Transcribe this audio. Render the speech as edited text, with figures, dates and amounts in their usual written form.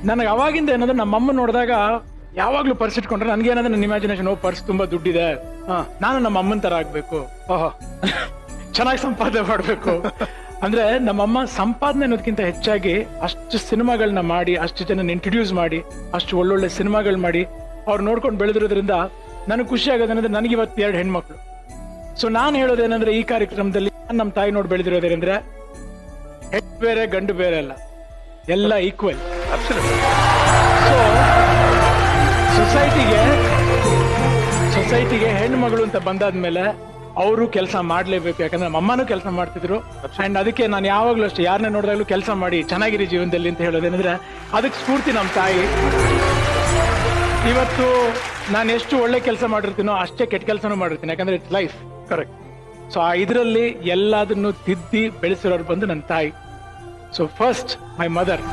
ನನಗೆ ಅವಾಗಿಂದ ಏನಂದ್ರೆ ನಮ್ಮ ಅಮ್ಮ ನೋಡಿದಾಗ ಯಾವಾಗ್ಲೂ ಪರ್ಸ್ ಇಟ್ಕೊಂಡ್ರೆ ನನ್ಗೇನಂದ್ರೆ ನನ್ನ ಇಮ್ಯಾಜಿನೇಷನ್ ಪರ್ಸ್ ತುಂಬಾ ದುಡ್ಡಿದೆ, ನಾನು ನಮ್ಮ ಅಮ್ಮನ ತರ ಆಗ್ಬೇಕು, ಚೆನ್ನಾಗಿ ಸಂಪಾದನೆ ಮಾಡ್ಬೇಕು ಅಂದ್ರೆ ನಮ್ಮಮ್ಮ ಸಂಪಾದನೆ ಅನ್ನೋದಕ್ಕಿಂತ ಹೆಚ್ಚಾಗಿ ಅಷ್ಟು ಸಿನಿಮಾಗಳನ್ನ ಮಾಡಿ, ಅಷ್ಟು ಜನ ಇಂಟ್ರೊಡ್ಯೂಸ್ ಮಾಡಿ, ಅಷ್ಟು ಒಳ್ಳೊಳ್ಳೆ ಸಿನಿಮಾಗಳು ಮಾಡಿ ಅವ್ರು ನೋಡ್ಕೊಂಡು ಬೆಳೆದಿರೋದ್ರಿಂದ ನನಗೆ ಖುಷಿ ಆಗೋದೇನಂದ್ರೆ ನನಗೆ ಇವತ್ತು 2 ಹೆಣ್ಮಕ್ಳು. ಸೊ ನಾನು ಹೇಳೋದೇನಂದ್ರೆ ಈ ಕಾರ್ಯಕ್ರಮದಲ್ಲಿ ನಮ್ಮ ತಾಯಿ ನೋಡಿ ಬೆಳೆದಿರೋದೇನಂದ್ರೆ ಹೆಣ್ಣು ಬೇರೆ ಗಂಡು ಬೇರೆ ಅಲ್ಲ, ಎಲ್ಲ ಈಕ್ವಲ್. ಸೊ ಸೊಸೈಟಿಗೆ ಹೆಣ್ಣು ಮಗಳು ಅಂತ ಬಂದಾದ್ಮೇಲೆ ಅವರು ಕೆಲಸ ಮಾಡ್ಲೇಬೇಕು. ಯಾಕಂದ್ರೆ ನಮ್ಮ ಅಮ್ಮನೂ ಕೆಲಸ ಮಾಡ್ತಿದ್ರು. ಅಂಡ್ ಅದಕ್ಕೆ ನಾನು ಯಾವಾಗ್ಲೂ ಅಷ್ಟೇ ಯಾರನ್ನ ನೋಡಿದಾಗ್ಲೂ ಕೆಲಸ ಮಾಡಿ ಚೆನ್ನಾಗಿರಿ ಜೀವನದಲ್ಲಿ ಅಂತ ಹೇಳೋದೇನಂದ್ರೆ ಅದಕ್ಕೆ ಸ್ಫೂರ್ತಿ ನಮ್ಮ ತಾಯಿ. ಇವತ್ತು ನಾನು ಎಷ್ಟು ಒಳ್ಳೆ ಕೆಲಸ ಮಾಡಿರ್ತೀನೋ ಅಷ್ಟೇ ಕೆಟ್ಟ ಕೆಲಸನೂ ಮಾಡಿರ್ತೀನಿ, ಯಾಕಂದ್ರೆ ಇಟ್ಸ್ ಲೈಫ್. ಕರೆಕ್ಟ್. ಸೊ ಆ ಇದರಲ್ಲಿ ಎಲ್ಲದನ್ನು ತಿದ್ದಿ ಬೆಳೆಸಿರೋರು ಬಂದು ನನ್ನ ತಾಯಿ. So first my mother.